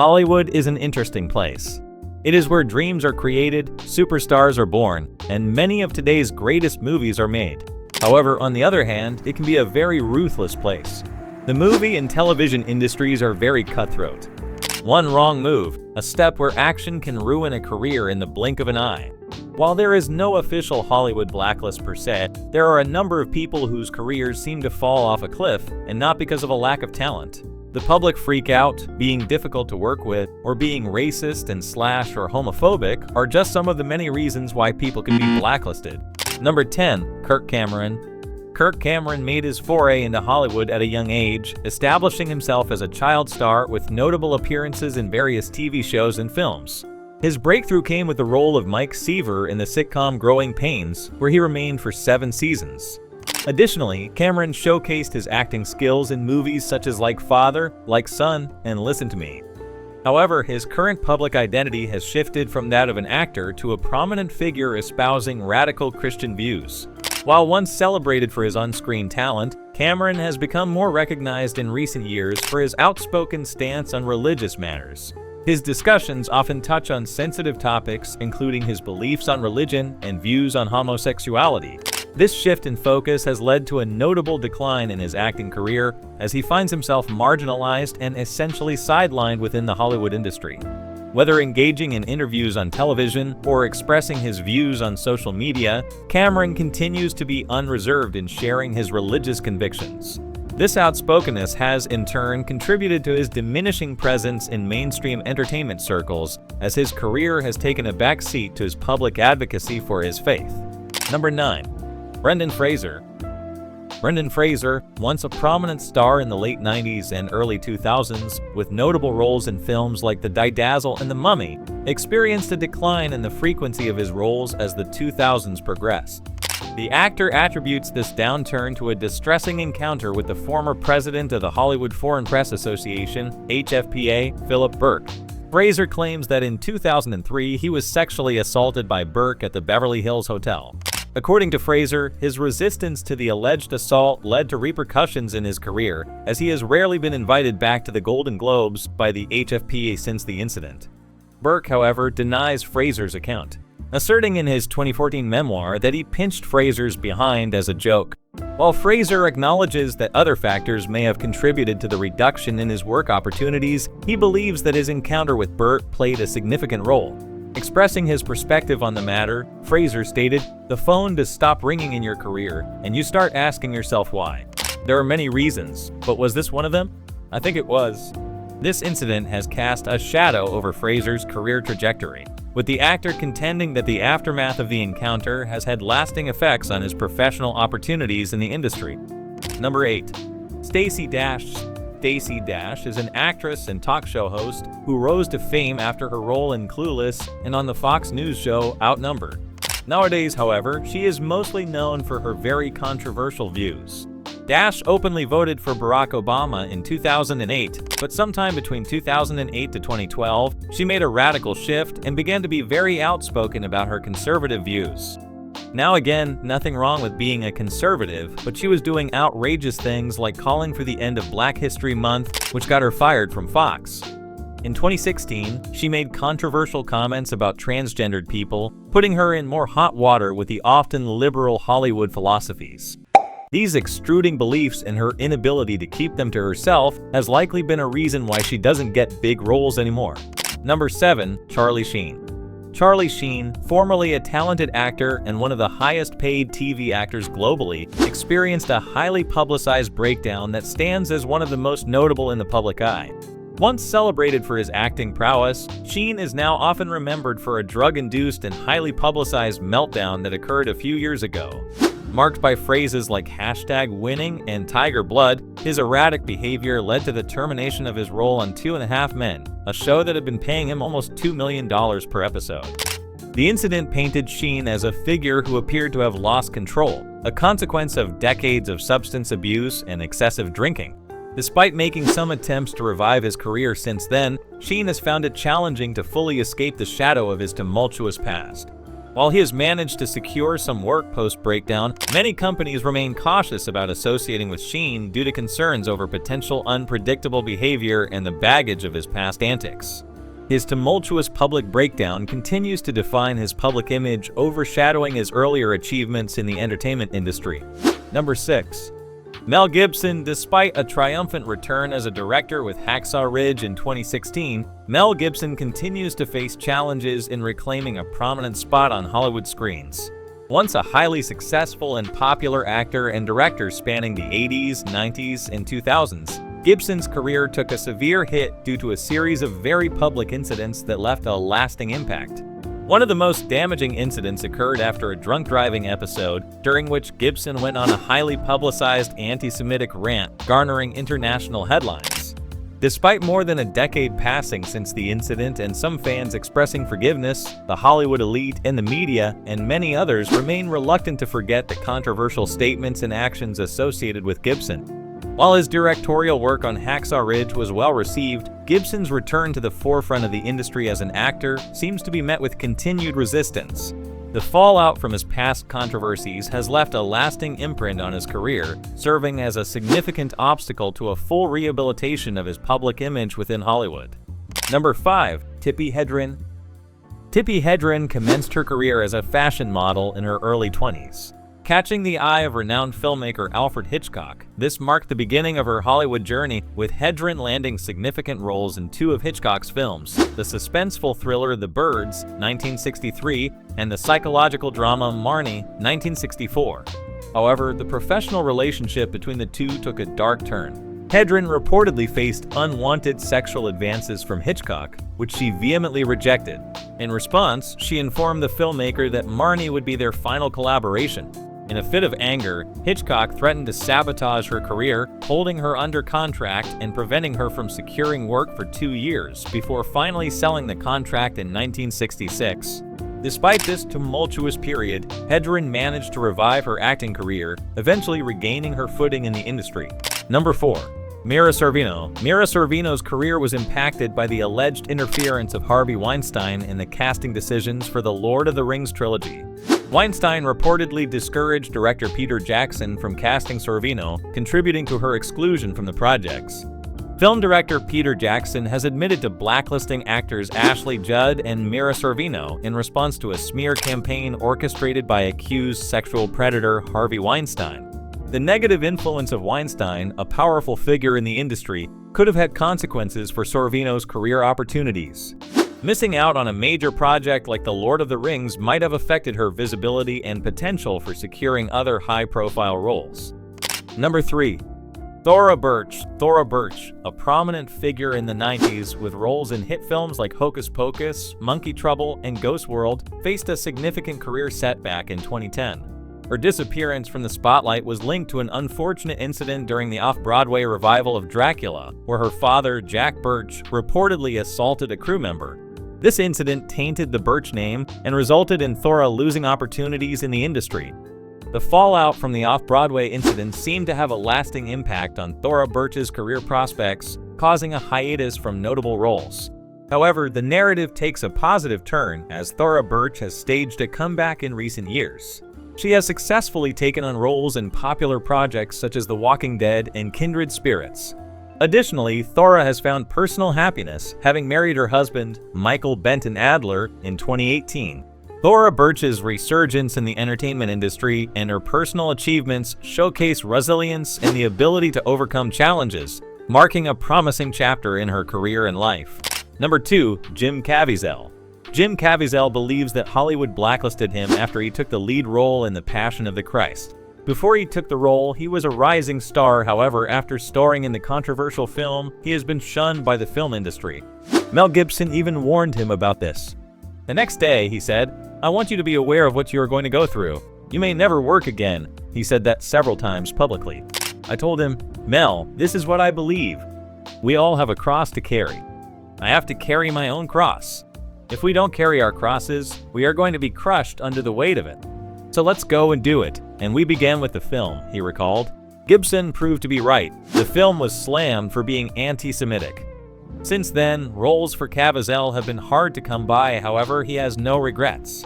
Hollywood is an interesting place. It is where dreams are created, superstars are born, and many of today's greatest movies are made. However, on the other hand, it can be a very ruthless place. The movie and television industries are very cutthroat. One wrong move, a step where action can ruin a career in the blink of an eye. While there is no official Hollywood blacklist per se, there are a number of people whose careers seem to fall off a cliff, and not because of a lack of talent. The public freak out, being difficult to work with, or being racist and slash or homophobic are just some of the many reasons why people can be blacklisted. Number 10. Kirk Cameron. Kirk Cameron made his foray into Hollywood at a young age, establishing himself as a child star with notable appearances in various TV shows and films. His breakthrough came with the role of Mike Seaver in the sitcom Growing Pains, where he remained for 7 seasons. Additionally, Cameron showcased his acting skills in movies such as Like Father, Like Son, and Listen to Me. However, his current public identity has shifted from that of an actor to a prominent figure espousing radical Christian views. While once celebrated for his on-screen talent, Cameron has become more recognized in recent years for his outspoken stance on religious matters. His discussions often touch on sensitive topics, including his beliefs on religion and views on homosexuality. This shift in focus has led to a notable decline in his acting career, as he finds himself marginalized and essentially sidelined within the Hollywood industry. Whether engaging in interviews on television or expressing his views on social media, Cameron continues to be unreserved in sharing his religious convictions. This outspokenness has, in turn, contributed to his diminishing presence in mainstream entertainment circles, as his career has taken a back seat to his public advocacy for his faith. Number 9. Brendan Fraser. Brendan Fraser, once a prominent star in the late 90s and early 2000s, with notable roles in films like The Dazzle and The Mummy, experienced a decline in the frequency of his roles as the 2000s progressed. The actor attributes this downturn to a distressing encounter with the former president of the Hollywood Foreign Press Association, HFPA, Philip Burke. Fraser claims that in 2003 he was sexually assaulted by Burke at the Beverly Hills Hotel. According to Fraser, his resistance to the alleged assault led to repercussions in his career, as he has rarely been invited back to the Golden Globes by the HFPA since the incident. Burke, however, denies Fraser's account, asserting in his 2014 memoir that he pinched Fraser's behind as a joke. While Fraser acknowledges that other factors may have contributed to the reduction in his work opportunities, he believes that his encounter with Burke played a significant role. Expressing his perspective on the matter, Fraser stated, "The phone does stop ringing in your career, and you start asking yourself why. There are many reasons, but was this one of them? I think it was." This incident has cast a shadow over Fraser's career trajectory, with the actor contending that the aftermath of the encounter has had lasting effects on his professional opportunities in the industry. Number 8. Stacey Dash. Stacey Dash is an actress and talk show host who rose to fame after her role in Clueless and on the Fox News show Outnumbered. Nowadays, however, she is mostly known for her very controversial views. Dash openly voted for Barack Obama in 2008, but sometime between 2008 to 2012, she made a radical shift and began to be very outspoken about her conservative views. Now again, nothing wrong with being a conservative, but she was doing outrageous things like calling for the end of Black History Month, which got her fired from Fox. In 2016, she made controversial comments about transgendered people, putting her in more hot water with the often liberal Hollywood philosophies. These extruding beliefs and her inability to keep them to herself has likely been a reason why she doesn't get big roles anymore. Number 7. Charlie Sheen. Charlie Sheen, formerly a talented actor and one of the highest-paid TV actors globally, experienced a highly publicized breakdown that stands as one of the most notable in the public eye. Once celebrated for his acting prowess, Sheen is now often remembered for a drug-induced and highly publicized meltdown that occurred a few years ago. Marked by phrases like #winning and Tiger Blood, his erratic behavior led to the termination of his role on 2.5 Men, a show that had been paying him almost $2 million per episode. The incident painted Sheen as a figure who appeared to have lost control, a consequence of decades of substance abuse and excessive drinking. Despite making some attempts to revive his career since then, Sheen has found it challenging to fully escape the shadow of his tumultuous past. While he has managed to secure some work post-breakdown, many companies remain cautious about associating with Sheen due to concerns over potential unpredictable behavior and the baggage of his past antics. His tumultuous public breakdown continues to define his public image, overshadowing his earlier achievements in the entertainment industry. Number 6. Mel Gibson. Despite a triumphant return as a director with Hacksaw Ridge in 2016, Mel Gibson continues to face challenges in reclaiming a prominent spot on Hollywood screens. Once a highly successful and popular actor and director spanning the 80s, 90s, and 2000s, Gibson's career took a severe hit due to a series of very public incidents that left a lasting impact. One of the most damaging incidents occurred after a drunk driving episode, during which Gibson went on a highly publicized anti-Semitic rant, garnering international headlines. Despite more than a decade passing since the incident and some fans expressing forgiveness, the Hollywood elite and the media and many others remain reluctant to forget the controversial statements and actions associated with Gibson. While his directorial work on Hacksaw Ridge was well received, Gibson's return to the forefront of the industry as an actor seems to be met with continued resistance. The fallout from his past controversies has left a lasting imprint on his career, serving as a significant obstacle to a full rehabilitation of his public image within Hollywood. Number 5. Tippi Hedren. Tippi Hedren commenced her career as a fashion model in her early 20s. Catching the eye of renowned filmmaker Alfred Hitchcock, this marked the beginning of her Hollywood journey, with Hedren landing significant roles in 2 of Hitchcock's films, the suspenseful thriller The Birds, 1963, and the psychological drama Marnie, 1964. However, the professional relationship between the two took a dark turn. Hedren reportedly faced unwanted sexual advances from Hitchcock, which she vehemently rejected. In response, she informed the filmmaker that Marnie would be their final collaboration. In a fit of anger, Hitchcock threatened to sabotage her career, holding her under contract and preventing her from securing work for 2 years before finally selling the contract in 1966. Despite this tumultuous period, Hedren managed to revive her acting career, eventually regaining her footing in the industry. Number 4. Mira Sorvino. Mira Sorvino's career was impacted by the alleged interference of Harvey Weinstein in the casting decisions for the Lord of the Rings trilogy. Weinstein reportedly discouraged director Peter Jackson from casting Sorvino, contributing to her exclusion from the projects. Film director Peter Jackson has admitted to blacklisting actors Ashley Judd and Mira Sorvino in response to a smear campaign orchestrated by accused sexual predator Harvey Weinstein. The negative influence of Weinstein, a powerful figure in the industry, could have had consequences for Sorvino's career opportunities. Missing out on a major project like The Lord of the Rings might have affected her visibility and potential for securing other high-profile roles. Number 3. Thora Birch. Thora Birch, a prominent figure in the 90s with roles in hit films like Hocus Pocus, Monkey Trouble, and Ghost World, faced a significant career setback in 2010. Her disappearance from the spotlight was linked to an unfortunate incident during the off-Broadway revival of Dracula, where her father, Jack Birch, reportedly assaulted a crew member. This incident tainted the Birch name and resulted in Thora losing opportunities in the industry. The fallout from the off-Broadway incident seemed to have a lasting impact on Thora Birch's career prospects, causing a hiatus from notable roles. However, the narrative takes a positive turn as Thora Birch has staged a comeback in recent years. She has successfully taken on roles in popular projects such as The Walking Dead and Kindred Spirits. Additionally, Thora has found personal happiness, having married her husband, Michael Benton Adler, in 2018. Thora Birch's resurgence in the entertainment industry and her personal achievements showcase resilience and the ability to overcome challenges, marking a promising chapter in her career and life. Number 2. Jim Caviezel. Jim Caviezel believes that Hollywood blacklisted him after he took the lead role in The Passion of the Christ. Before he took the role, he was a rising star. However, after starring in the controversial film, he has been shunned by the film industry. Mel Gibson even warned him about this. The next day, he said, "I want you to be aware of what you are going to go through. You may never work again." He said that several times publicly. I told him, "Mel, this is what I believe. We all have a cross to carry. I have to carry my own cross. If we don't carry our crosses, we are going to be crushed under the weight of it. So let's go and do it." And we began with the film, he recalled. Gibson proved to be right. The film was slammed for being anti-Semitic. Since then, roles for Caviezel have been hard to come by. However, he has no regrets.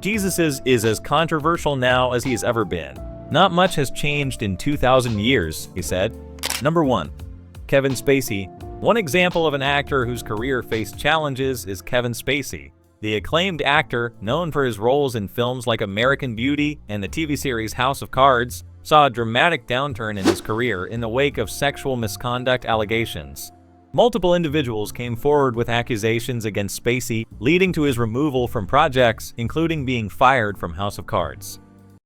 Jesus is as controversial now as he has ever been. Not much has changed in 2,000 years, he said. Number 1. Kevin Spacey. One example of an actor whose career faced challenges is Kevin Spacey. The acclaimed actor, known for his roles in films like American Beauty and the TV series House of Cards, saw a dramatic downturn in his career in the wake of sexual misconduct allegations. Multiple individuals came forward with accusations against Spacey, leading to his removal from projects, including being fired from House of Cards.